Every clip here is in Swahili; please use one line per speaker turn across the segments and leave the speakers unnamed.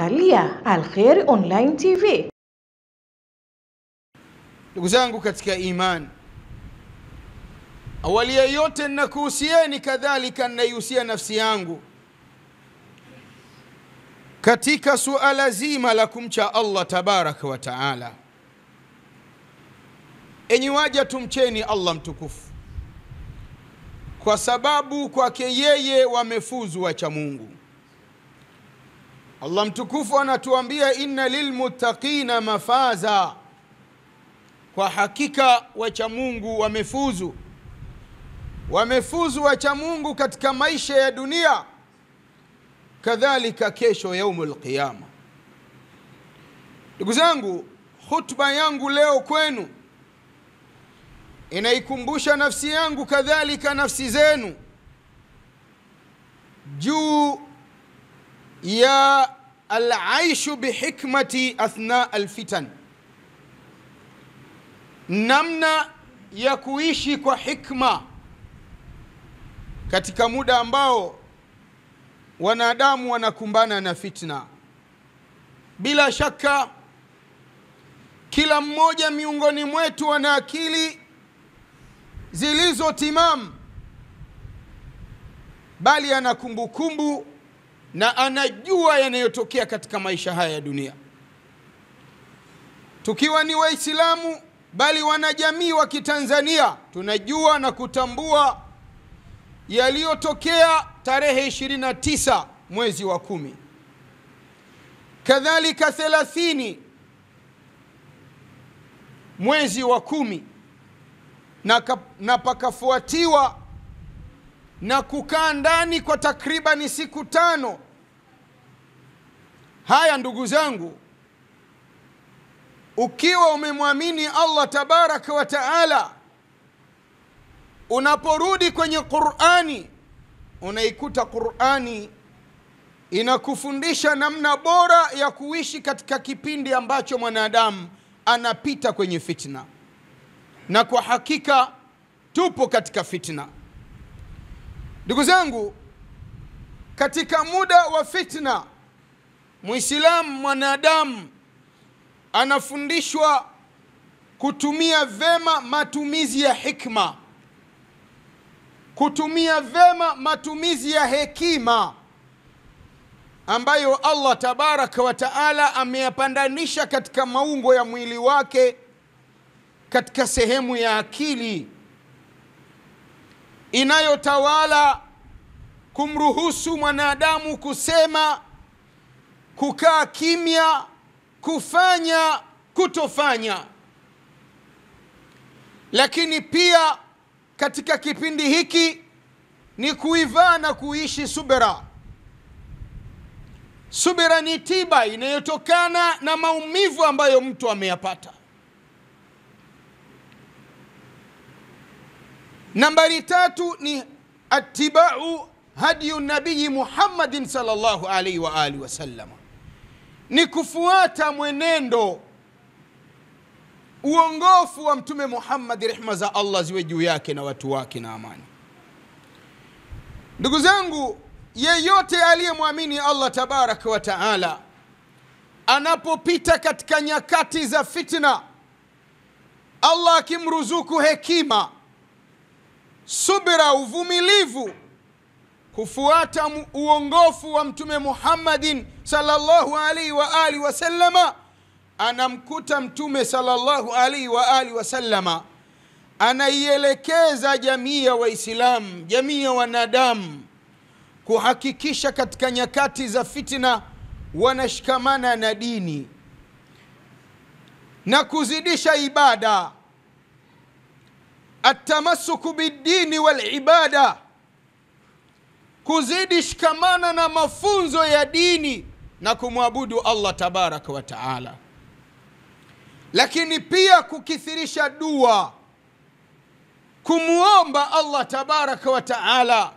Unaangalia Al-Khair Online TV.
Ndugu zangu katika imani, awali ya yote ninakuhusieni kadhalika ninaihusia nafsi yangu katika suala zima la kumcha Allah tabaraka wa taala. Enyi waja, tumcheni Allah mtukufu, kwa sababu kwake yeye wamefuzu wacha Mungu. Allah mtukufu anatuambia, inna lilmuttaqina mafaza, kwa hakika wacha Mungu wamefuzu. Wamefuzu wacha Mungu katika maisha ya dunia, kadhalika kesho yaumul qiyama. Ndugu zangu, khutba yangu leo kwenu inaikumbusha nafsi yangu kadhalika nafsi zenu juu ya al-aishu bihikmati athna alfitan, namna ya kuishi kwa hikma katika muda ambao wanadamu wanakumbana na fitna. Bila shaka kila mmoja miongoni mwetu ana akili zilizotimamu, bali ana kumbukumbu na anajua yanayotokea katika maisha haya ya dunia. Tukiwa ni Waislamu bali wanajamii wa Kitanzania, tunajua na kutambua yaliyotokea tarehe 29 mwezi wa 10, kadhalika 30 mwezi wa 10, na pakafuatiwa na kukaa ndani kwa takribani siku 5. Haya ndugu zangu, ukiwa umemwamini Allah tabaraka wa taala, unaporudi kwenye Qur'ani, unaikuta Qur'ani inakufundisha namna bora ya kuishi katika kipindi ambacho mwanadamu anapita kwenye fitna. Na kwa hakika tupo katika fitna. Ndugu zangu, katika muda wa fitna, Muislamu mwanadamu anafundishwa kutumia vema matumizi ya hikma, kutumia vema matumizi ya hekima ambayo Allah tabaraka wa taala ameyapandanisha katika maungo ya mwili wake, katika sehemu ya akili inayotawala kumruhusu mwanadamu kusema, kukaa kimya, kufanya, kutofanya. Lakini pia katika kipindi hiki ni kuivaa na kuishi subira. Subira ni tiba inayotokana na maumivu ambayo mtu ameyapata. Nambari 3 ni attiba'u hadiyu nabii Muhammadin sallallahu alaihi wa alihi wasallam, ni kufuata mwenendo, uongofu wa Mtume Muhammad, rehma za Allah ziwe juu yake na watu wake na amani. Ndugu zangu, yeyote aliyemwamini Allah tabaraka wa taala anapopita katika nyakati za fitna, Allah akimruzuku hekima, subira, uvumilivu, kufuata uongofu wa Mtume Muhammadin sallallahu alaihi wa alihi wasallama, anamkuta Mtume sallallahu alaihi wa alihi wasallama anaielekeza jamii ya Waislamu, jamii ya wanadamu, kuhakikisha katika nyakati za fitna wanashikamana na dini na kuzidisha ibada. Atamassuku bidini wal ibada, kuzidi shikamana na mafunzo ya dini na kumwabudu Allah tabaraka wa taala. Lakini pia kukithirisha dua, kumuomba Allah tabaraka wa taala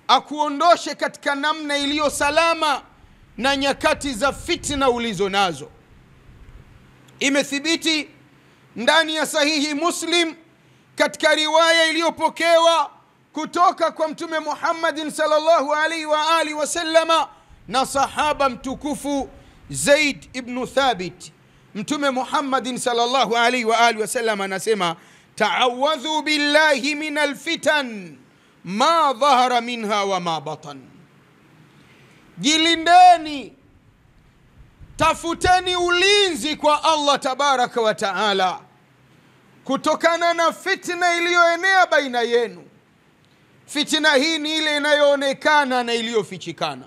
akuondoshe katika namna iliyo salama na nyakati za fitna ulizo nazo. Imethibiti ndani ya sahihi Muslim katika riwaya iliyopokewa kutoka kwa Mtume Muhammadin sallallahu alaihi wa alihi wasallama na sahaba mtukufu Zaid ibn Thabit. Mtume Muhammadin sallallahu alaihi wa alihi wasallam anasema, ta'awadhu billahi min alfitan ma dhahara minha wa ma batan. Jilindeni, tafuteni ulinzi kwa Allah tabaraka wa taala kutokana na fitna iliyoenea baina yenu. Fitna hii ni ile inayoonekana na iliyofichikana.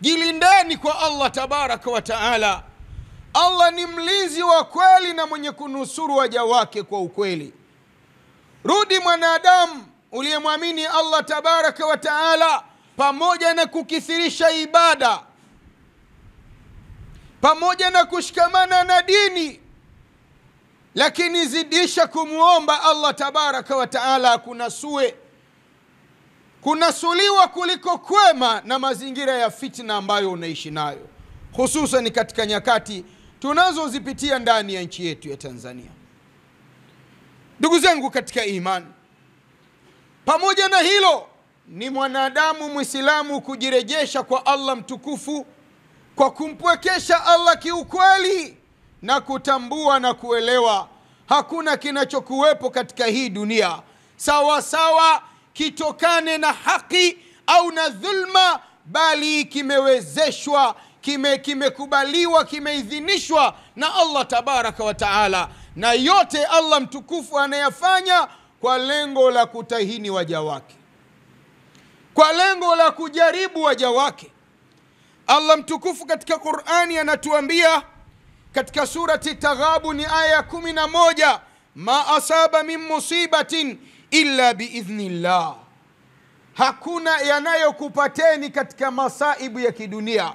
Jilindeni kwa Allah tabaraka wa taala. Allah ni mlinzi wa kweli na mwenye kunusuru waja wake kwa ukweli. Rudi mwanadamu uliyemwamini Allah tabaraka wa taala, pamoja na kukithirisha ibada, pamoja na kushikamana na dini, lakini zidisha kumuomba Allah tabaraka wa taala kunasue. Kunasuliwa kuliko kwema na mazingira ya fitna ambayo unaishi nayo, hususan katika nyakati tunazozipitia ndani ya nchi yetu ya Tanzania. Ndugu zangu katika imani, pamoja na hilo, ni mwanadamu Muislamu kujirejesha kwa Allah mtukufu kwa kumpwekesha Allah kiukweli na kutambua na kuelewa hakuna kinachokuwepo katika hii dunia sawa sawa kitokane na haki au na dhulma, bali kimewezeshwa, kimekubaliwa, kimeidhinishwa na Allah tabaraka wa taala, na yote Allah mtukufu anayafanya kwa lengo la kutahini waja wake, kwa lengo la kujaribu waja wake. Allah mtukufu katika Qur'ani anatuambia katika surati Taghabun aya 11, ma asaba min musibatin illa biidhnillah. Hakuna yanayokupateni katika masaibu ya kidunia,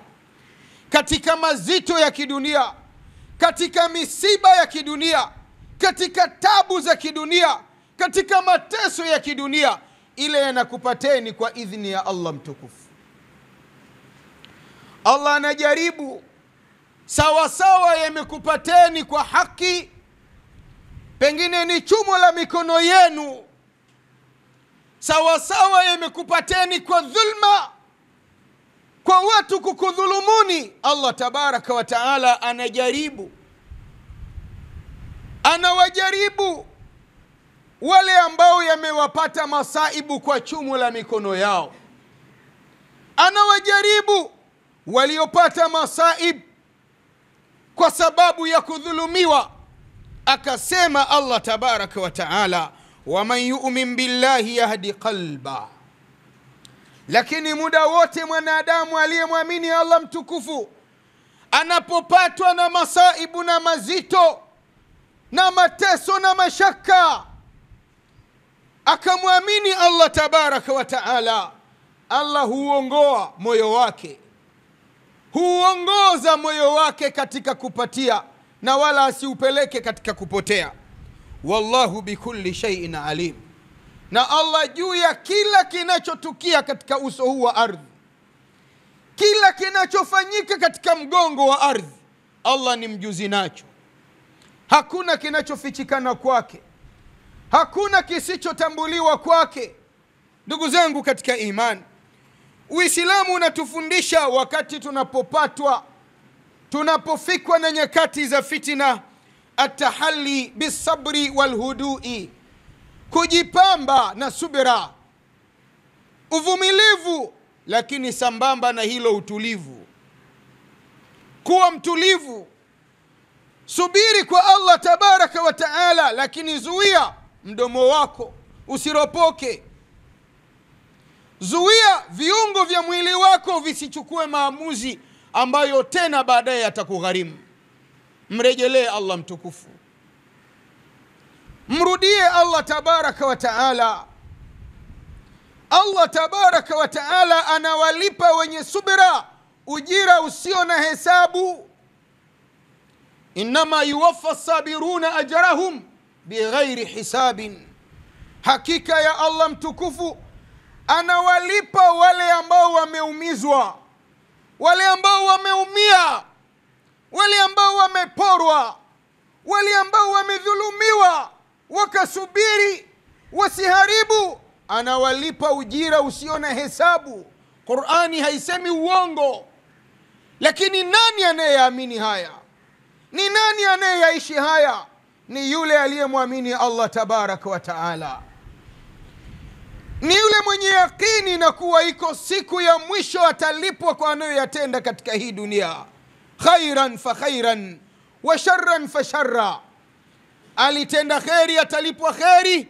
katika mazito ya kidunia, katika misiba ya kidunia, katika tabu za kidunia, katika mateso ya kidunia, ile yanakupateni kwa idhni ya Allah mtukufu. Allah anajaribu sawa sawa yamekupateni kwa haki, pengine ni chumo la mikono yenu, sawa sawa yamekupateni kwa dhulma, kwa watu kukudhulumuni. Allah tabaraka wa taala anajaribu, anawajaribu wale ambao yamewapata masaibu kwa chumo la mikono yao, anawajaribu waliopata masaib kwa sababu ya kudhulumiwa. Akasema Allah tabaraka wa taala, waman yu'min billahi yahdi qalba. Lakini muda wote mwanadamu aliyemwamini Allah mtukufu anapopatwa na masaibu na mazito na mateso na mashaka, akamwamini Allah tabaraka wa taala, Allah huongoa moyo wake, huongoza moyo wake katika kupatia na wala asiupeleke katika kupotea. Wallahu bikulli shay'in alim. Na Allah juu ya kila kinachotukia katika uso huu wa ardhi, kila kinachofanyika katika mgongo wa ardhi, Allah ni mjuzi nacho. Hakuna kinachofichikana kwake, hakuna kisichotambuliwa kwake. Ndugu zangu katika imani, Uislamu unatufundisha wakati tunapopatwa, tunapofikwa na nyakati za fitina, atahalli bisabri walhudui, kujipamba na subira, uvumilivu, lakini sambamba na hilo utulivu. Kuwa mtulivu, subiri kwa Allah tabaraka wa taala, lakini zuia mdomo wako usiropoke. Zuia viungo vya mwili wako visichukue maamuzi ambayo tena baadaye yatakugharimu. Mrejelee Allah mtukufu, mrudie Allah tabaraka wa taala. Allah tabaraka wa taala anawalipa wenye subira ujira usio na hesabu. Innama yuwaffa sabiruna ajrahum bighairi hisabin. Hakika ya Allah mtukufu anawalipa wale ambao wameumizwa, wale ambao wameumia, wale ambao wameporwa, wale ambao wamedhulumiwa, wakasubiri wasiharibu, anawalipa ujira usio na hesabu. Qur'ani haisemi uongo. Lakini nani anayeamini haya? Ni nani anayeishi haya? Ni yule aliyemwamini Allah tabaraka wa taala, ni yule mwenye yakini na kuwa iko siku ya mwisho atalipwa kwa anayoyatenda katika hii dunia. Khairan fa khairan wa sharran fa sharra. Alitenda kheri atalipwa kheri,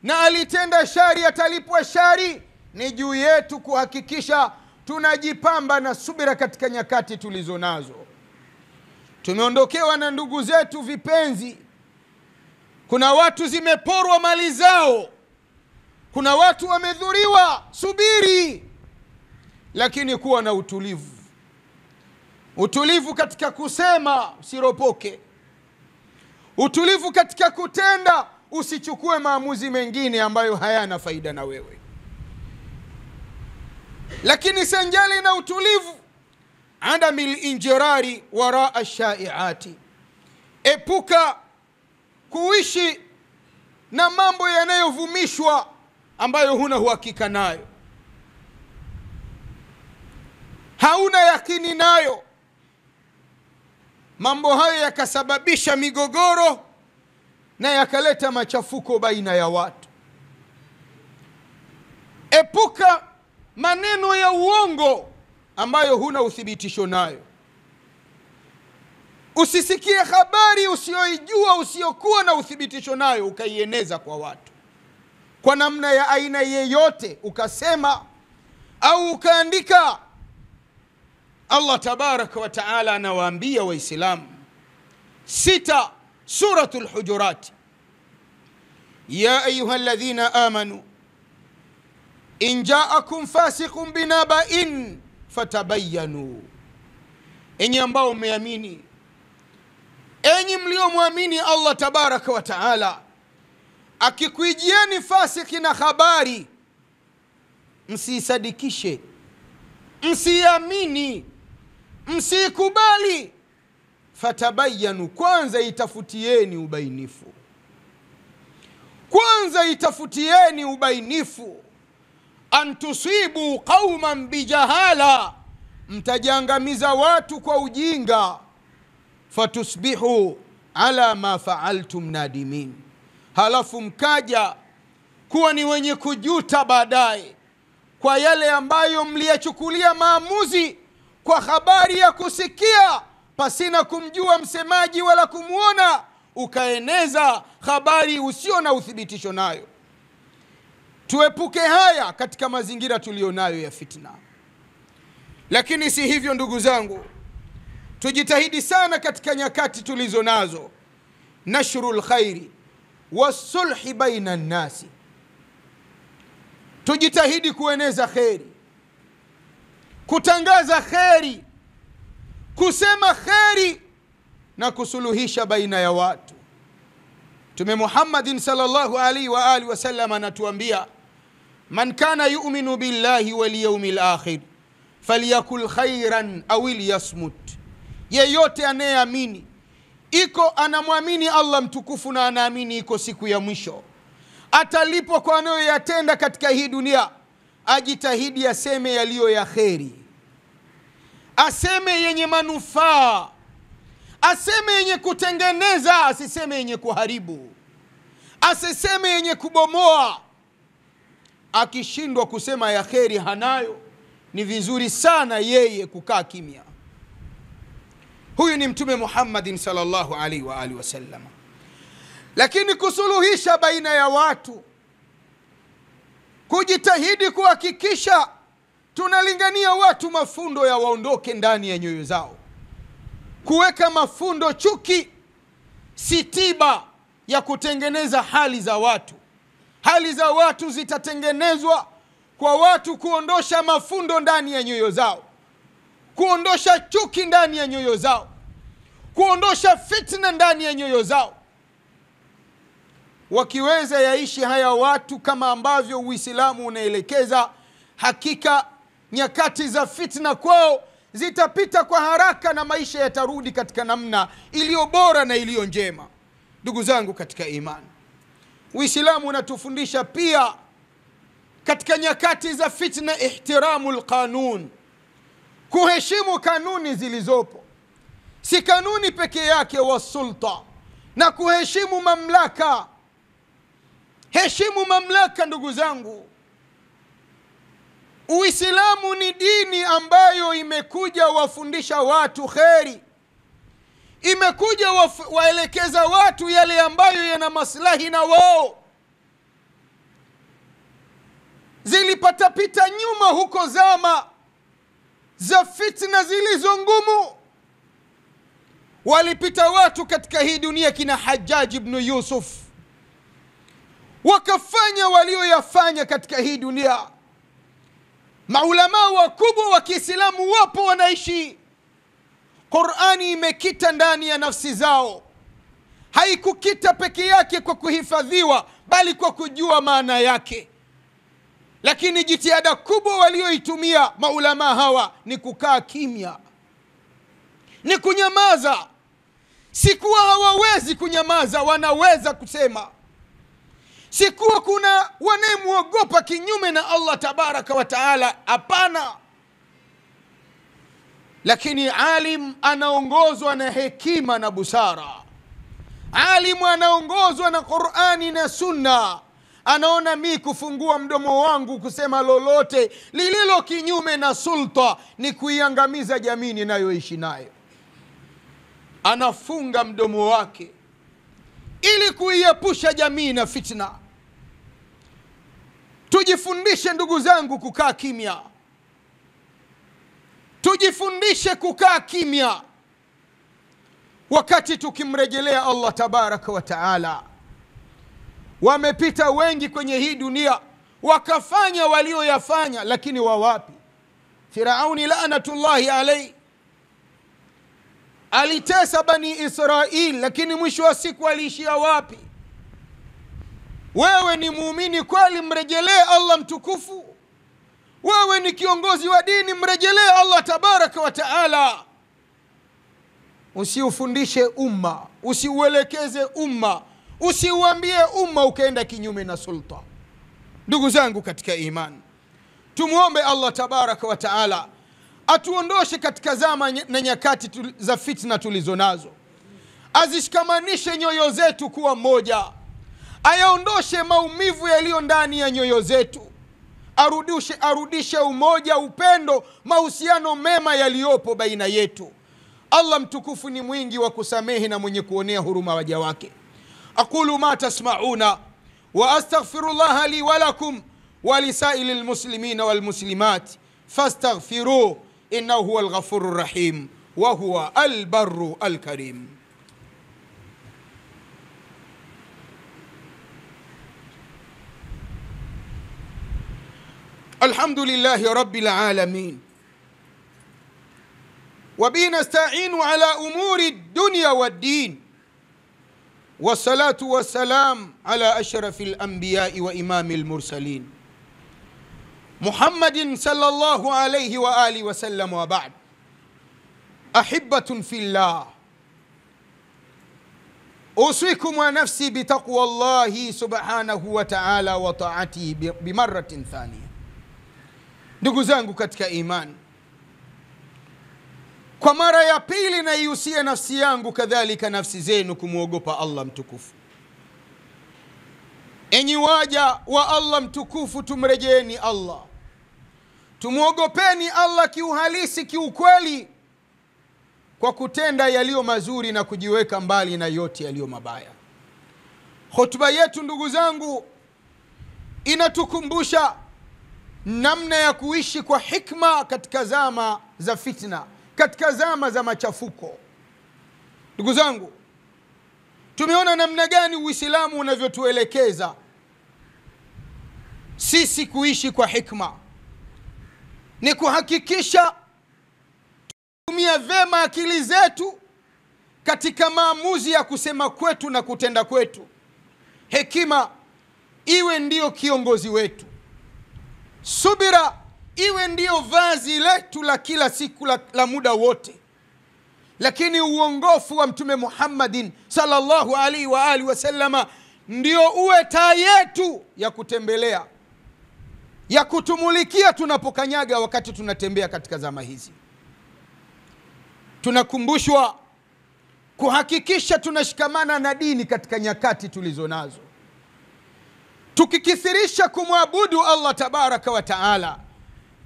na alitenda shari atalipwa shari. Ni juu yetu kuhakikisha tunajipamba na subira katika nyakati tulizo nazo. Tumeondokewa na ndugu zetu vipenzi. Kuna watu zimeporwa mali zao, kuna watu wamedhuriwa. Subiri, lakini kuwa na utulivu. Utulivu katika kusema, usiropoke. Utulivu katika kutenda, usichukue maamuzi mengine ambayo hayana faida na wewe. Lakini sanjali na utulivu, adamil injirari waraa shaiati. Epuka kuishi na mambo yanayovumishwa ambayo huna uhakika nayo, hauna yakini nayo. Mambo hayo yakasababisha migogoro na yakaleta machafuko baina ya watu. Epuka maneno ya uongo ambayo huna uthibitisho nayo. Usisikie habari usioijua, usiokuwa na uthibitisho nayo, ukaieneza kwa watu kwa namna ya aina yeyote, ukasema au ukaandika. Allah tabaraka wa taala anawaambia Waislamu 6 suratul Hujurat, ya ayuha alladhina amanu in ja'akum fasiqun binaba'in fatabayyanu. Enyi ambao mmeamini, enyi mliomwamini Allah tabaraka wa taala, akikuijieni fasiki na habari, msisadikishe, msiamini, msikubali. Fatabayyanu, kwanza itafutieni ubainifu. Kwanza itafutieni ubainifu. Antusibu qauman bijahala, mtajiangamiza watu kwa ujinga. Fatusbihu ala ma fa'altum nadimin, halafu mkaja kuwa ni wenye kujuta baadaye kwa yale ambayo mliyachukulia maamuzi kwa habari ya kusikia pasina kumjua msemaji wala kumuona, ukaeneza habari usio na uthibitisho nayo. Tuepuke haya katika mazingira tulionayo ya fitna. Lakini si hivyo ndugu zangu, tujitahidi sana katika nyakati tulizo nazo, nashrul khairi wasulhi baina nnasi. Tujitahidi kueneza kheri, kutangaza kheri, kusema kheri na kusuluhisha baina ya watu. Mtume Muhammadin sallallahu alaihi wa alihi wasallam anatuambia, man kana yu'minu billahi wal yawmil akhir falyakul khairan aw liyasmut. Yeyote anayeamini anamwamini Allah mtukufu na anaamini iko siku ya mwisho, atalipwa kwa anayoyatenda katika hii dunia, ajitahidi aseme yaliyo ya kheri, aseme yenye manufaa, aseme yenye kutengeneza, asiseme yenye kuharibu, asiseme yenye kubomoa. Akishindwa kusema ya kheri hanayo, ni vizuri sana yeye kukaa kimya. Huyu ni Mtume Muhammadin sallallahu alaihi wa alihi wasallam. Lakini kusuluhisha baina ya watu, kujitahidi kuhakikisha tunalingania watu mafundo ya waondoke ndani ya nyoyo zao. Kuweka mafundo chuki si tiba ya kutengeneza hali za watu. Hali za watu zitatengenezwa kwa watu kuondosha mafundo ndani ya nyoyo zao, kuondosha chuki ndani ya nyoyo zao, kuondosha fitna ndani ya nyoyo zao. Wakiweza yaishi haya watu kama ambavyo Uislamu unaelekeza, hakika nyakati za fitna kwao zitapita kwa haraka na maisha yatarudi katika namna iliyo bora na iliyo njema. Ndugu zangu katika imani, Uislamu unatufundisha pia katika nyakati za fitna ihtiramul qanun, kuheshimu kanuni zilizopo, si kanuni peke yake, wa sulta, na kuheshimu mamlaka. Heshimu mamlaka ndugu zangu. Uislamu ni dini ambayo imekuja wafundisha watu kheri, imekuja waelekeza watu yale ambayo yana maslahi na wao. Zilipatapita nyuma huko zama za fitna zilizo ngumu, walipita watu katika hii dunia kina Hajjaj ibn Yusuf, wakafanya walioyafanya katika hii dunia. Maulama wakubwa wa Kiislamu wapo wanaishi. Qur'ani imekita ndani ya nafsi zao, haikukita peke yake kwa kuhifadhiwa, bali kwa kujua maana yake. Lakini jitihada kubwa walioitumia maulama hawa ni kukaa kimya, ni kunyamaza. Sikuwa hawawezi kunyamaza, wanaweza kusema. Sikuwa kuna wanayemuogopa kinyume na Allah tabaraka wa taala, hapana. Lakini alim anaongozwa na hekima na busara. Alim anaongozwa na Qur'ani na Sunna. Anaona mi kufungua mdomo wangu kusema lolote lililo kinyume na sulta ni kuiangamiza jamii ninayoishi nayo. Anafunga mdomo wake ili kuiepusha jamii na fitna. Tujifundishe ndugu zangu kukaa kimya. Tujifundishe kukaa kimya wakati tukimrejelea Allah tabaraka wa taala. Wamepita wengi kwenye hii dunia wakafanya walioyafanya, lakini wawapi? Firauni laanatullahi alayhi alitesa bani Israil, lakini mwisho wa siku aliishia wapi? Wewe ni muumini kweli, mrejelee Allah mtukufu. Wewe ni kiongozi wa dini, mrejelee Allah tabaraka wa taala. Usiufundishe umma, usiuelekeze umma, usiuambie umma ukaenda kinyume na sulta. Ndugu zangu katika imani, tumuombe Allah tabaraka wa taala atuondoshe katika zama na nyakati za fitna tulizo nazo, azishikamanishe nyoyo zetu kuwa moja, ayaondoshe maumivu yaliyo ndani ya nyoyo zetu, arudishe umoja, upendo, mahusiano mema yaliyopo baina yetu. Allah mtukufu ni mwingi wa kusamehe na mwenye kuonea huruma waja wake. Aqulu ma tasma'una wa astaghfirullaha li wa lakum wa lisailil muslimina wal muslimat fastaghfiruhu innahu huwal ghafurur rahim wa huwa al barru al karim. Alhamdulillahi rabbil alamin wa bihi nasta'inu ala umuri dunya wad din, wassalatu wassalam ala ashrafil anbiya'i wa imamil mursalin Muhammadin sallallahu alayhi wa alihi wa sallam, wa ba'd. Ahibbatun fillah, usikum wa nafsi bitaqwa Allahi subhanahu wa ta'ala wa ta'atihi bimarratin thaniya. Ndugu zangu katika imani, kwa mara ya pili naihusia nafsi yangu kadhalika nafsi zenu kumwogopa Allah mtukufu. Enyi waja wa Allah mtukufu, tumrejeeni Allah, tumuogopeni Allah kiuhalisi, kiukweli, kwa kutenda yaliyo mazuri na kujiweka mbali na yote yaliyo mabaya. Hotuba yetu ndugu zangu inatukumbusha namna ya kuishi kwa hikma katika zama za fitna, katika zama za machafuko. Ndugu zangu, tumeona namna gani Uislamu unavyotuelekeza sisi kuishi kwa hikma. Ni kuhakikisha tumia vema akili zetu katika maamuzi ya kusema kwetu na kutenda kwetu. Hekima iwe ndiyo kiongozi wetu, subira iwe ndiyo vazi letu la kila siku, la muda wote. Lakini uongofu wa Mtume Muhammadin sallallahu alaihi wa alihi wasallama ndio uwe taa yetu ya kutembelea. ya kutumulikia tunapokanyaga wakati tunatembea katika zama hizi. Tunakumbushwa kuhakikisha tunashikamana na dini katika nyakati tulizo nazo, tukikithirisha kumwabudu Allah tabaraka wa taala,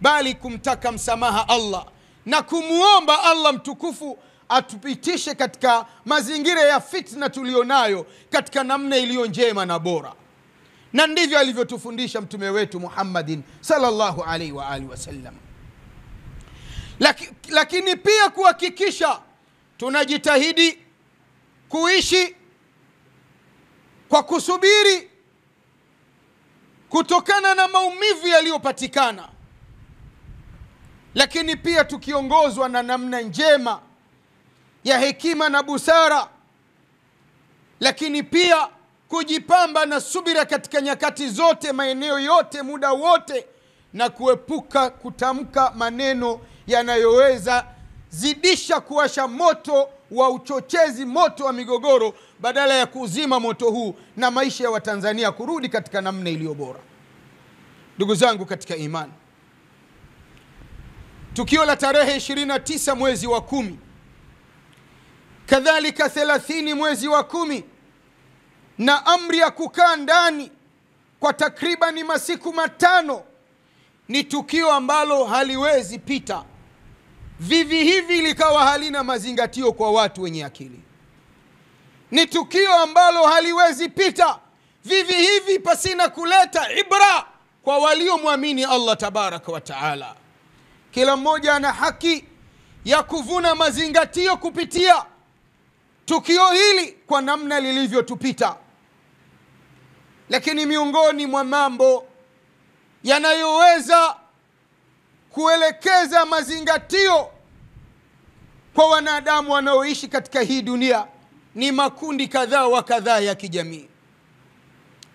bali kumtaka msamaha Allah na kumuomba Allah mtukufu atupitishe katika mazingira ya fitna tulionayo katika namna iliyo njema na bora. Na ndivyo alivyotufundisha mtume wetu Muhammadin sallallahu alaihi wa alihi wasallam. Lakini pia kuhakikisha tunajitahidi kuishi kwa kusubiri kutokana na maumivu yaliyopatikana, lakini pia tukiongozwa na namna njema ya hekima na busara, lakini pia kujipamba na subira katika nyakati zote, maeneo yote, muda wote, na kuepuka kutamka maneno yanayoweza zidisha kuwasha moto wa uchochezi, moto wa migogoro, badala ya kuzima moto huu na maisha ya Watanzania kurudi katika namna iliyo bora. Ndugu zangu katika imani, tukio la tarehe 29 mwezi wa 10, kadhalika 30 mwezi wa 10, na amri ya kukaa ndani kwa takriban masiku 5, ni tukio ambalo haliwezi pita vivi hivi likawa halina mazingatio kwa watu wenye akili. Ni tukio ambalo haliwezi pita vivi hivi pasina kuleta ibra kwa waliomwamini Allah tabaraka wa taala. Kila mmoja ana haki ya kuvuna mazingatio kupitia tukio hili kwa namna lilivyotupita. Lakini miongoni mwa mambo yanayoweza kuelekeza mazingatio kwa wanadamu wanaoishi katika hii dunia ni makundi kadhaa wa kadhaa ya kijamii.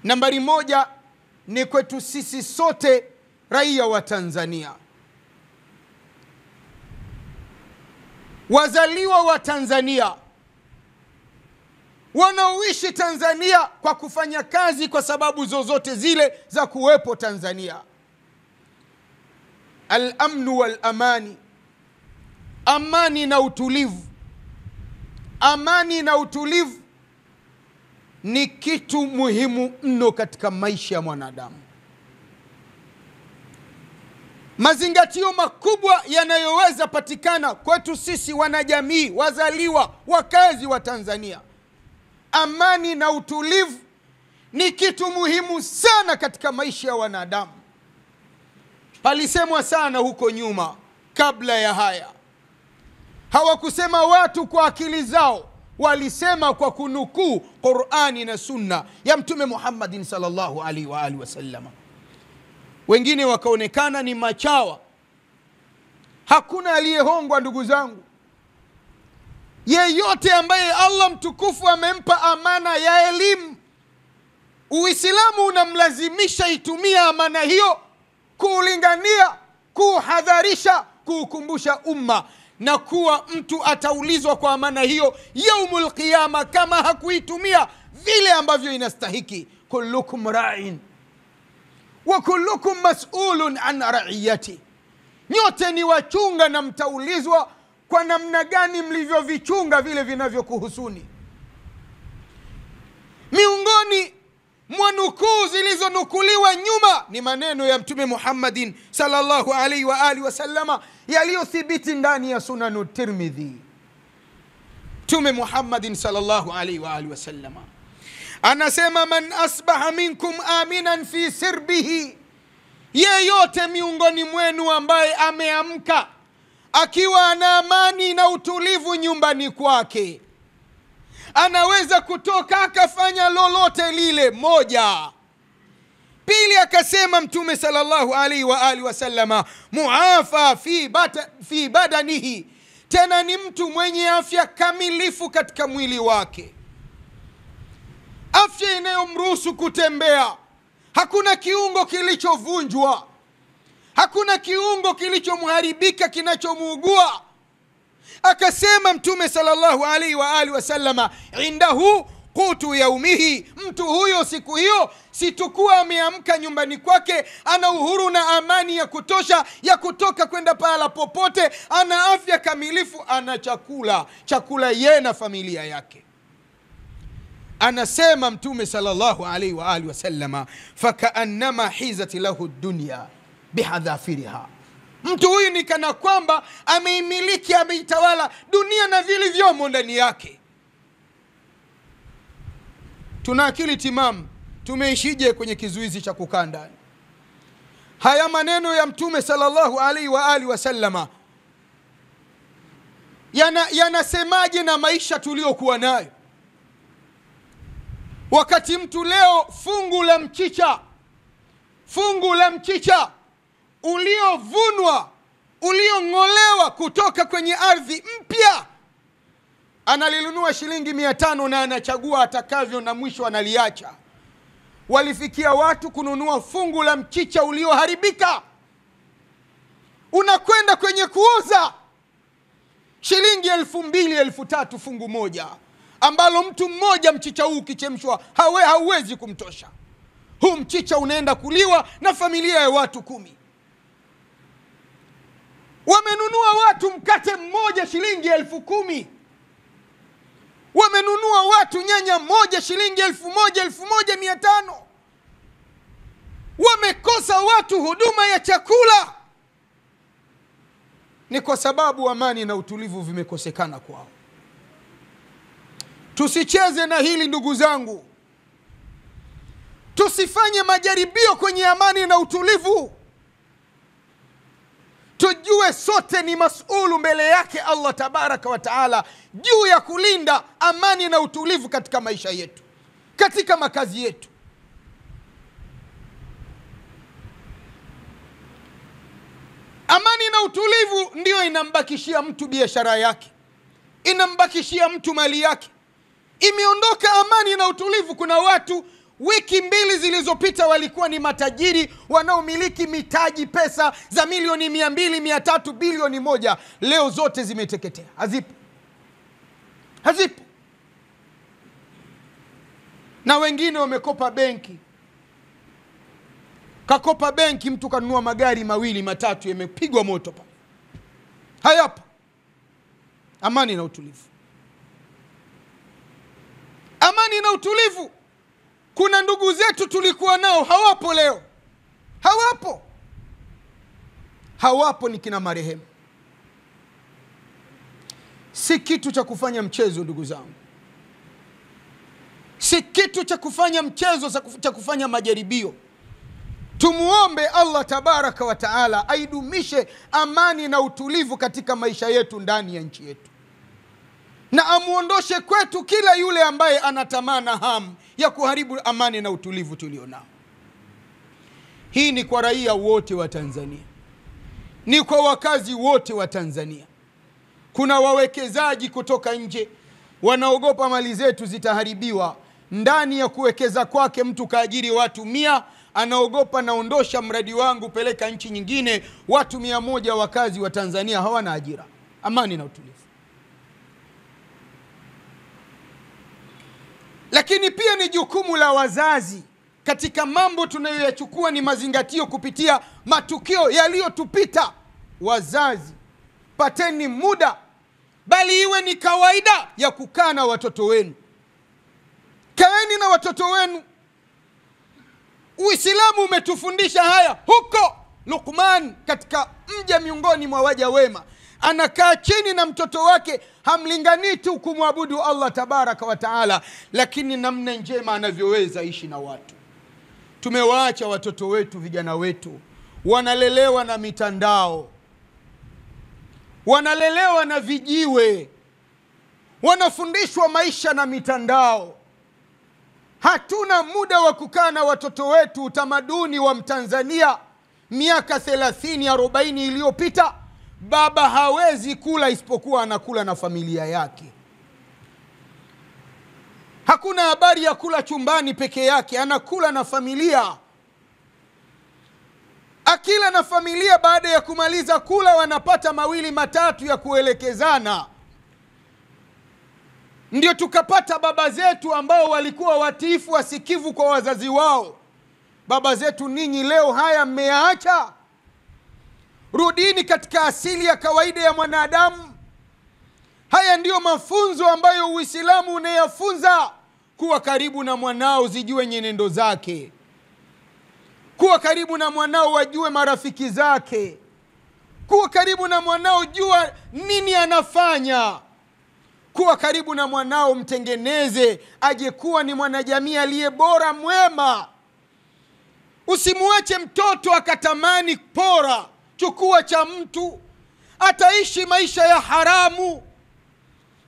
Nambari 1 ni kwetu sisi sote raia wa Tanzania, wazaliwa wa Tanzania, wanaoishi Tanzania kwa kufanya kazi kwa sababu zozote zile za kuwepo Tanzania. Al-amnu wal-amani, amani na utulivu. Amani na utulivu ni kitu muhimu mno katika maisha ya mwanadamu. Mazingatio makubwa yanayoweza patikana kwetu sisi wanajamii, wazaliwa, wakazi wa Tanzania, amani na utulivu ni kitu muhimu sana katika maisha ya wanadamu. Palisemwa sana huko nyuma, kabla ya haya. Hawakusema watu kwa akili zao, walisema kwa kunukuu Qur'ani na Sunna ya Mtume Muhammadin sallallahu alaihi wa alihi wasallam. Wengine wakaonekana ni machawa. Hakuna aliyehongwa ndugu zangu. Yeyote ambaye Allah mtukufu amempa amana ya elimu, Uislamu unamlazimisha itumie amana hiyo kuulingania, kuhadharisha, kuukumbusha umma, na kuwa mtu ataulizwa kwa amana hiyo yaumul qiyama kama hakuitumia vile ambavyo inastahiki. Kullukum ra'in wa kullukum mas'ulun an ra'iyati, nyote ni wachunga na mtaulizwa kwa namna gani mlivyovichunga vile vinavyokuhusuni. Miongoni mwa nukuu zilizonukuliwa nyuma ni maneno ya Mtume Muhammadin sallallahu alaihi wa alihi wasallama yaliyothibiti ndani ya Sunan Tirmidhi. Mtume Muhammadin sallallahu alaihi wa alihi wasallama anasema, man asbaha minkum aminan fi sirbihi, yeyote miongoni mwenu ambaye ameamka akiwa ana amani na utulivu nyumbani kwake, anaweza kutoka akafanya lolote lile. 1. Pili, akasema Mtume sallallahu alaihi wa alihi wasallama, muafa fi badanihi, tena ni mtu mwenye afya kamilifu katika mwili wake, afya inayomruhusu kutembea, hakuna kiungo kilichovunjwa, hakuna kiungo kilichomharibika kinachomuugua. Akasema Mtume sallallahu alaihi wa alihi wasallama, indahu qutu yaumihi, mtu huyo siku hiyo situkuwa ameamka nyumbani kwake ana uhuru na amani ya kutosha ya kutoka kwenda pahala popote, ana afya kamilifu, ana chakula yeye na familia yake. Anasema Mtume sallallahu alaihi wa alihi wasallama, fakaannama hizat lahu dunya bihadhafiriha, mtu huyu ni kana kwamba ameimiliki, ameitawala dunia na vilivyomo ndani yake. Tuna akili timamu, tumeishije kwenye kizuizi cha kukaa ndani? Haya maneno ya Mtume sallallahu alaihi wa alihi wasallama yanasemaje na maisha tuliokuwa nayo? Wakati mtu leo fungu la mchicha uliovunwa, uliong'olewa kutoka kwenye ardhi mpya, analinunua shilingi 500 na anachagua atakavyo na mwisho analiacha. Walifikia watu kununua fungu la mchicha ulioharibika, unakwenda kwenye kuuza shilingi 2,000 3,000 fungu moja, ambalo mtu mmoja mchicha huu ukichemshwa hauwezi kumtosha. Huu mchicha unaenda kuliwa na familia ya watu 10. Wamenunua watu mkate mmoja shilingi 10,000. Wamenunua watu nyanya moja shilingi 1,000 1,500. Wamekosa watu huduma ya chakula. Ni kwa sababu amani na utulivu vimekosekana kwao. Tusicheze na hili ndugu zangu. Tusifanye majaribio kwenye amani na utulivu. Tujue sote ni mas'ulu mbele yake Allah tabaraka wa taala juu ya kulinda amani na utulivu katika maisha yetu, katika makazi yetu. Amani na utulivu ndio inambakishia mtu biashara yake, inambakishia mtu mali yake. Imeondoka amani na utulivu, kuna watu wiki 2 zilizopita walikuwa ni matajiri wanaomiliki mitaji, pesa za milioni 200, 300, bilioni 1, leo zote zimeteketea, hazipo. Na wengine wamekopa benki, kakopa benki, mtu kanunua magari 2 3 yamepigwa moto pa. Hayapo amani na utulivu. Amani na utulivu, kuna ndugu zetu tulikuwa nao hawapo leo, hawapo, ni kina marehemu. Si kitu cha kufanya mchezo ndugu zangu, si kitu cha kufanya mchezo, cha kufanya majaribio. Tumuombe Allah tabaraka wa taala aidumishe amani na utulivu katika maisha yetu ndani ya nchi yetu, na amuondoshe kwetu kila yule ambaye anatamana hamu ya kuharibu amani na utulivu tulionao. Hii ni kwa raia wote wa Tanzania, ni kwa wakazi wote wa Tanzania. Kuna wawekezaji kutoka nje wanaogopa mali zetu zitaharibiwa. Ndani ya kuwekeza kwake mtu kaajiri watu 100, anaogopa naondosha mradi wangu peleka nchi nyingine, watu 100 wakazi wa Tanzania hawana ajira. Amani na utulivu. Lakini pia ni jukumu la wazazi katika mambo tunayoyachukua ni mazingatio kupitia matukio yaliyotupita. Wazazi, pateni muda, bali iwe ni kawaida ya kukaa na watoto wenu. Kaeni na watoto wenu. Uislamu umetufundisha haya. Huko Luqman, katika mja miongoni mwa waja wema, anakaa chini na mtoto wake, hamlingani tu kumwabudu Allah tabaraka wa taala, lakini namna njema anavyoweza ishi na watu. Tumewaacha watoto wetu, vijana wetu wanalelewa na mitandao, wanalelewa na vijiwe, wanafundishwa maisha na mitandao. Hatuna muda wa kukaa na watoto wetu. Utamaduni wa Mtanzania miaka 30 40 iliyopita, baba hawezi kula isipokuwa anakula na familia yake. Hakuna habari ya kula chumbani peke yake, anakula na familia. Akila na familia, baada ya kumaliza kula wanapata 2 3 ya kuelekezana. Ndio tukapata baba zetu ambao walikuwa watiifu, wasikivu kwa wazazi wao. Baba zetu ninyi leo haya mmeyaacha. Rudini katika asili ya kawaida ya mwanadamu. Haya ndiyo mafunzo ambayo Uislamu unayafunza. Kuwa karibu na mwanao, zijue nyenendo zake. Kuwa karibu na mwanao, wajue marafiki zake. Kuwa karibu na mwanao, jua nini anafanya. Kuwa karibu na mwanao, mtengeneze aje kuwa ni mwanajamii aliye bora, mwema. Usimuache mtoto akatamani pora. Chukua cha mtu, ataishi maisha ya haramu.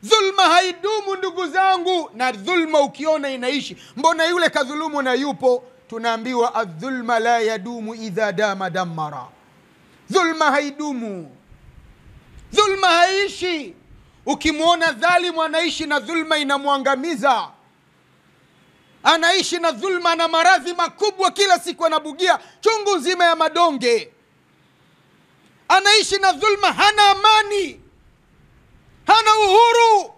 Dhulma haidumu ndugu zangu, na dhulma ukiona inaishi, mbona yule kadhulumu na yupo? Tunaambiwa adh-dhulma la yadumu idha dama damara. Dhulma haidumu, dhulma haishi. Ukimwona dhalimu anaishi na dhulma inamwangamiza. Anaishi na dhulma na maradhi makubwa, kila siku anabugia chungu nzima ya madonge. Anaishi na dhulma, hana amani, hana uhuru.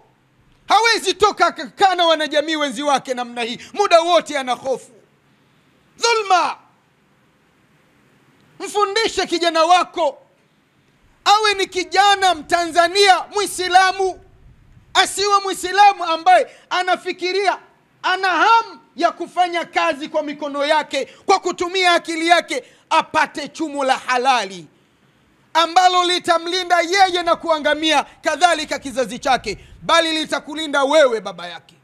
Hawezi toka akakana wanajamii wenzi wake namna hii, muda wote ana hofu. Dhulma. Mfundishe kijana wako awe ni kijana Mtanzania Muislamu, asiwe Muislamu ambaye anafikiria, ana hamu ya kufanya kazi kwa mikono yake, kwa kutumia akili yake, apate chumo la halali ambalo litamlinda yeye na kuangamia kadhalika kizazi chake, bali litakulinda wewe baba yake.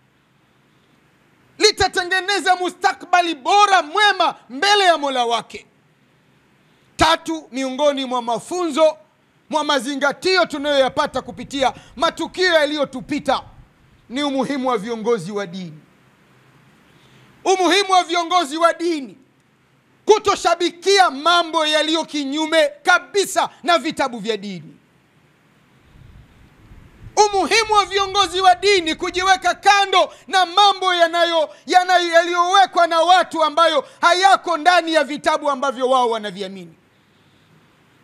Litatengeneza mustakbali bora mwema mbele ya Mola wake. 3, miongoni mwa mafunzo, mwa mazingatio tunayoyapata kupitia matukio yaliyotupita, ni umuhimu wa viongozi wa dini. Umuhimu wa viongozi wa dini kutoshabikia mambo yaliyo kinyume kabisa na vitabu vya dini. Umuhimu wa viongozi wa dini kujiweka kando na mambo yaliyowekwa na watu ambayo hayako ndani ya vitabu ambavyo wao wanaviamini.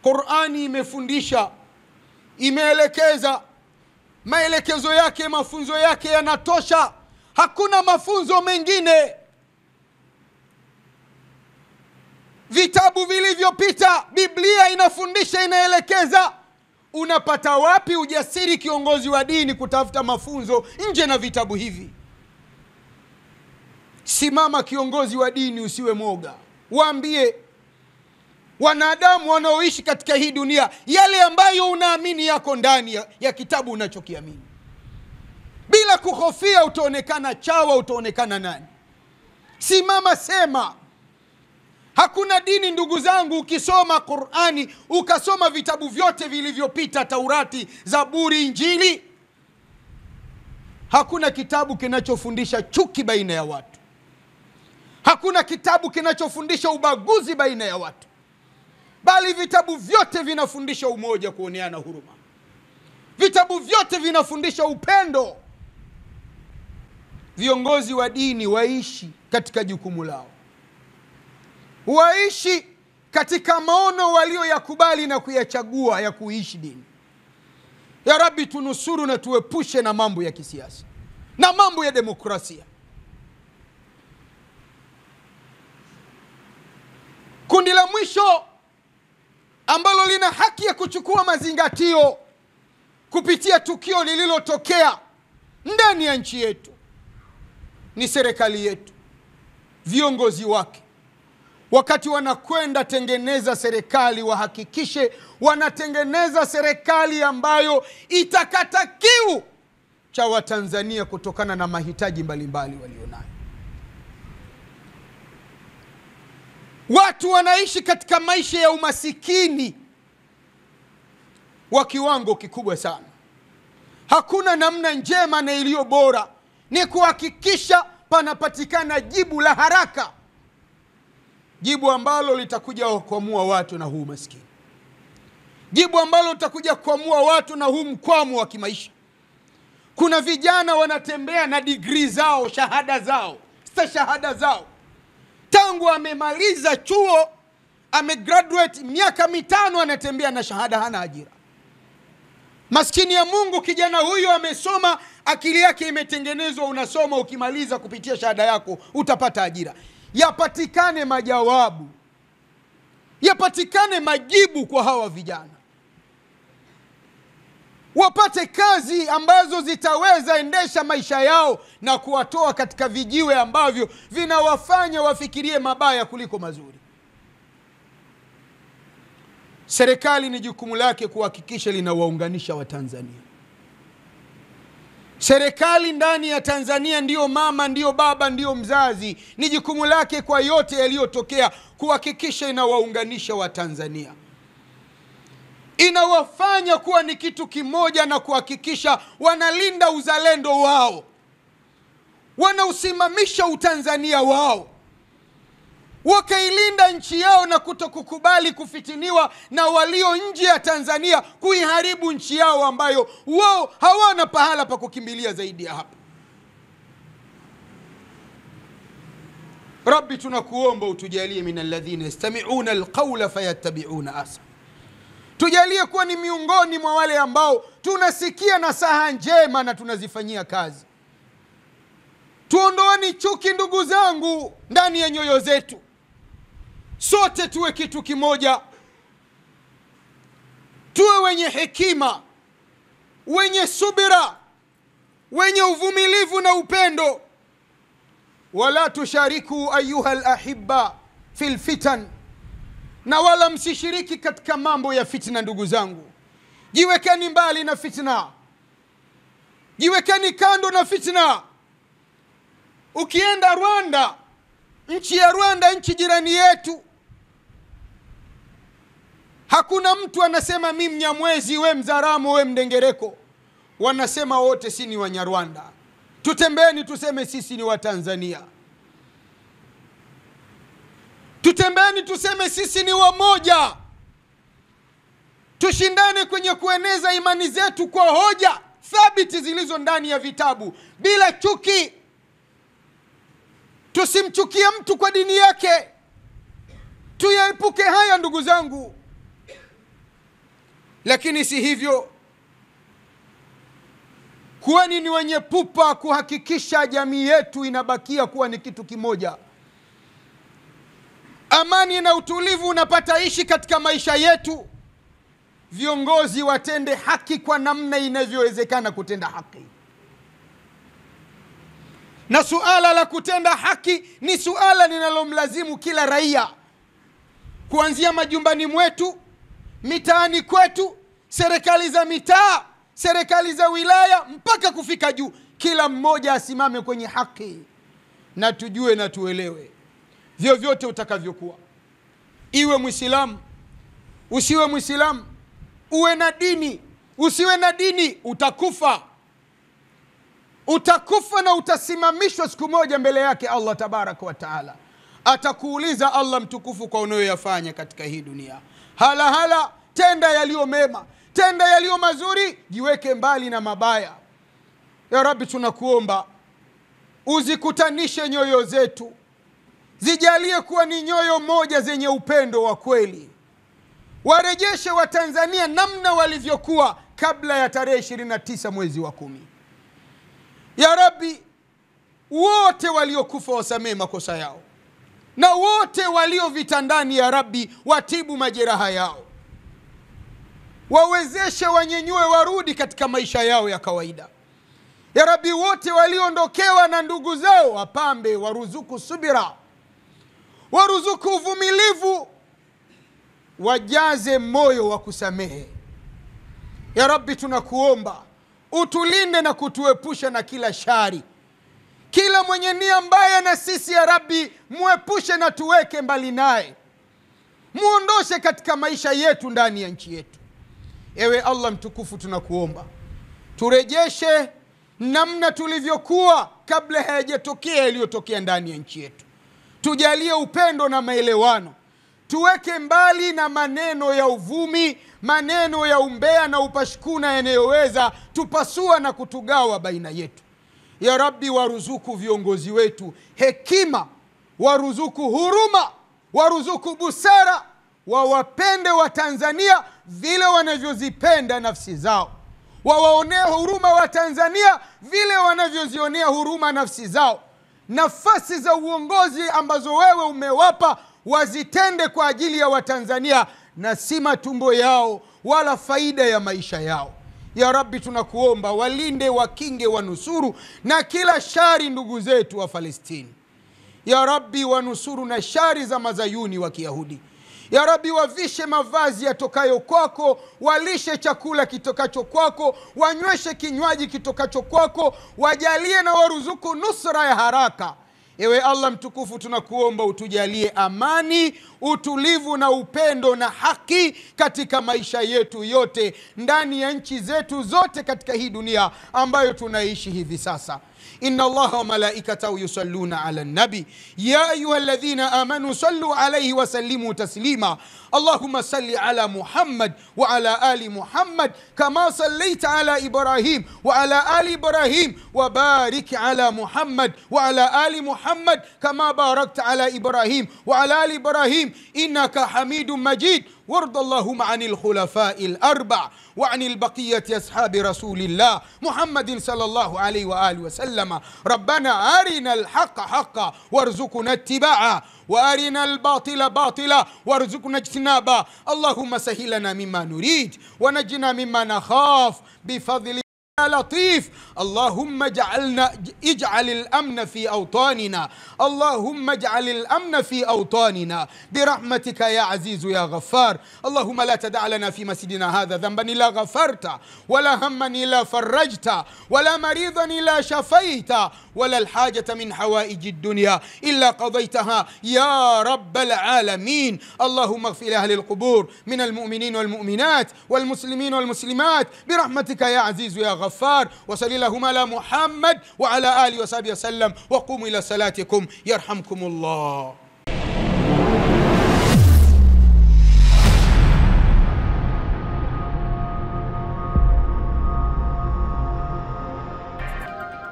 Qur'ani imefundisha, imeelekeza, maelekezo yake, mafunzo yake yanatosha. Hakuna mafunzo mengine. Vitabu vilivyopita, Biblia inafundisha, inaelekeza. Unapata wapi ujasiri kiongozi wa dini kutafuta mafunzo nje na vitabu hivi? Simama kiongozi wa dini, usiwe moga. Waambie wanadamu wanaoishi katika hii dunia yale ambayo unaamini yako ndani ya kitabu unachokiamini. Bila kuhofia utaonekana chawa, utaonekana nani. Simama, sema. Hakuna dini ndugu zangu, ukisoma Qur'ani, ukasoma vitabu vyote vilivyopita, Taurati, Zaburi, Injili, hakuna kitabu kinachofundisha chuki baina ya watu. Hakuna kitabu kinachofundisha ubaguzi baina ya watu, bali vitabu vyote vinafundisha umoja, kuoneana huruma. Vitabu vyote vinafundisha upendo. Viongozi wa dini waishi katika jukumu lao, waishi katika maono walioyakubali na kuyachagua ya kuishi dini. Ya Rabbi, tunusuru na tuepushe na mambo ya kisiasa na mambo ya demokrasia. Kundi la mwisho ambalo lina haki ya kuchukua mazingatio kupitia tukio lililotokea ndani ya nchi yetu ni serikali yetu, viongozi wake. Wakati wanakwenda tengeneza serikali, wahakikishe wanatengeneza serikali ambayo itakata kiu cha Watanzania kutokana na mahitaji mbalimbali walionayo. Watu wanaishi katika maisha ya umasikini wa kiwango kikubwa sana. Hakuna namna njema na iliyo bora ni kuhakikisha panapatikana jibu la haraka, jibu ambalo litakuja kuamua watu na huu maskini, jibu ambalo litakuja kuamua watu na huu mkwamo wa kimaisha. Kuna vijana wanatembea na degree zao, shahada zao, stashahada zao, tangu amemaliza chuo, amegraduate miaka 5, anatembea na shahada, hana ajira. Maskini ya Mungu, kijana huyu amesoma, akili yake imetengenezwa, unasoma, ukimaliza kupitia shahada yako utapata ajira. Yapatikane majawabu, yapatikane majibu kwa hawa vijana, wapate kazi ambazo zitaweza endesha maisha yao na kuwatoa katika vijiwe ambavyo vinawafanya wafikirie mabaya kuliko mazuri. Serikali ni jukumu lake kuhakikisha linawaunganisha Watanzania. Serikali ndani ya Tanzania ndiyo mama, ndiyo baba, ndiyo mzazi. Ni jukumu lake kwa yote yaliyotokea kuhakikisha inawaunganisha Watanzania, inawafanya kuwa ni kitu kimoja, na kuhakikisha wanalinda uzalendo wao, wanausimamisha utanzania wao, wakailinda nchi yao na kutokukubali kufitiniwa na walio nje ya Tanzania kuiharibu nchi yao ambayo wao hawana pahala pa kukimbilia zaidi ya hapa. Rabbi, tunakuomba utujalie min alladhina yastami'una alqawla fayattabi'una ahsana. Tujalie kuwa ni miongoni mwa wale ambao tunasikia nasaha njema na tunazifanyia kazi. Tuondoeni chuki, ndugu zangu, ndani ya nyoyo zetu. Sote tuwe kitu kimoja, tuwe wenye hekima, wenye subira, wenye uvumilivu na upendo. Wala tushariku ayuha alahibba fil fitan, na wala msishiriki katika mambo ya fitna. Ndugu zangu, jiwekeni mbali na fitna, jiwekeni kando na fitna. Ukienda Rwanda, nchi ya Rwanda, nchi jirani yetu, hakuna mtu anasema mimi Mnyamwezi, we Mzaramo, we Mdengereko. Wanasema wote si ni Wanyarwanda. Tutembeni tuseme sisi ni Watanzania. Tutembeni tuseme sisi ni wamoja. Tushindane kwenye kueneza imani zetu kwa hoja thabiti zilizo ndani ya vitabu, bila chuki. Tusimchukie mtu kwa dini yake. Tuyaepuke haya, ndugu zangu. Lakini si hivyo, kuweni ni wenye pupa kuhakikisha jamii yetu inabakia kuwa ni kitu kimoja. Amani na utulivu unapata ishi katika maisha yetu. Viongozi watende haki kwa namna inavyowezekana kutenda haki. Na suala la kutenda haki ni suala linalomlazimu kila raia, kuanzia majumbani mwetu, mitaani kwetu, serikali za mitaa, serikali za wilaya, mpaka kufika juu. Kila mmoja asimame kwenye haki, na tujue na tuelewe, vyovyote utakavyokuwa, iwe Muislamu, usiwe Muislamu, uwe na dini, usiwe na dini, utakufa. Utakufa na utasimamishwa siku moja mbele yake Allah tabaraka wa taala. Atakuuliza Allah mtukufu kwa unayoyafanya katika hii dunia. Hala, tenda yaliyo mema, tenda yaliyo mazuri, jiweke mbali na mabaya. Ya Rabbi, tunakuomba uzikutanishe nyoyo zetu, zijalie kuwa ni nyoyo moja zenye upendo wa kweli. Warejeshe Watanzania namna walivyokuwa kabla ya tarehe 29 mwezi wa 10. Ya Rabbi, wote waliokufa wasamee makosa yao, na wote walio vitandani, ya Rabbi, watibu majeraha yao, wawezeshe wanyenyue, warudi katika maisha yao ya kawaida. Ya Rabbi, wote waliondokewa na ndugu zao, wapambe, waruzuku subira, waruzuku uvumilivu, wajaze moyo wa kusamehe. Ya Rabbi, tunakuomba utulinde na kutuepusha na kila shari. Kila mwenye nia mbaya na sisi, ya Rabbi, muepushe na tuweke mbali naye. Muondoshe katika maisha yetu, ndani ya nchi yetu. Ewe Allah mtukufu, tunakuomba turejeshe namna tulivyokuwa kabla hayajatokea yaliyotokea ndani ya nchi yetu. Tujalie upendo na maelewano. Tuweke mbali na maneno ya uvumi, maneno ya umbea na upashkuna yanayoweza tupasua na kutugawa baina yetu. Ya Rabbi, waruzuku viongozi wetu hekima, waruzuku huruma, waruzuku busara, wawapende wa Tanzania vile wanavyozipenda nafsi zao. wawaonea huruma wa Tanzania vile wanavyozionea huruma nafsi zao. Nafasi za uongozi ambazo wewe umewapa wazitende kwa ajili ya Watanzania na si matumbo yao wala faida ya maisha yao. Ya Rabbi, tunakuomba walinde, wakinge, wanusuru na kila shari ndugu zetu wa Palestina. Ya Rabbi, wanusuru na shari za mazayuni wa Kiyahudi. Ya Rabbi, wavishe mavazi yatokayo kwako, walishe chakula kitokacho kwako, wanyweshe kinywaji kitokacho kwako, wajalie na waruzuku nusra ya haraka. Ewe Allah mtukufu, tunakuomba utujalie amani, utulivu na upendo na haki katika maisha yetu yote, ndani ya nchi zetu zote katika hii dunia ambayo tunaishi hivi sasa. Inna Allaha wa malaikatahu yusalluna ala nabi ya ayuha alladhina amanu sallu alayhi wa sallimu taslima. Allahumma salli ala Muhammad wa ala ali Muhammad kama sallaita ala Ibrahim wa ala ali Ibrahim, wa barik ala Muhammad wa ala ali Muhammad kama barakta ala Ibrahim wa ala ali Ibrahim innaka Hamidum Majid. وارض اللهم عن الخلفاء الأربع وعن البقية أصحاب رسول الله محمد صلى الله عليه وآله وسلم. ربنا أرنا الحق حقا وارزقنا اتباعه وأرنا الباطل باطلا وارزقنا اجتنابه. اللهم سهلنا مما نريد ونجنا مما نخاف بفضل لطيف. اللهم اجعل الأمن في أوطاننا. اللهم اجعل الأمن في أوطاننا برحمتك يا عزيز يا غفار. اللهم لا تدع لنا في مسجدنا هذا ذنبا إلا غفرت، ولا هما إلا فرجت، ولا مريضا إلا شفيت، ولا الحاجة من حوائج الدنيا إلا قضيتها يا رب العالمين. اللهم اغفر لأهل القبور من المؤمنين والمؤمنات والمسلمين والمسلمات برحمتك يا عزيز يا غفار. وصلى اللهم على محمد وعلى آله وصحبه وسلم، وقوموا إلى صلاتكم يرحمكم الله.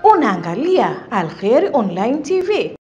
Unaangalia Al Khair Online TV.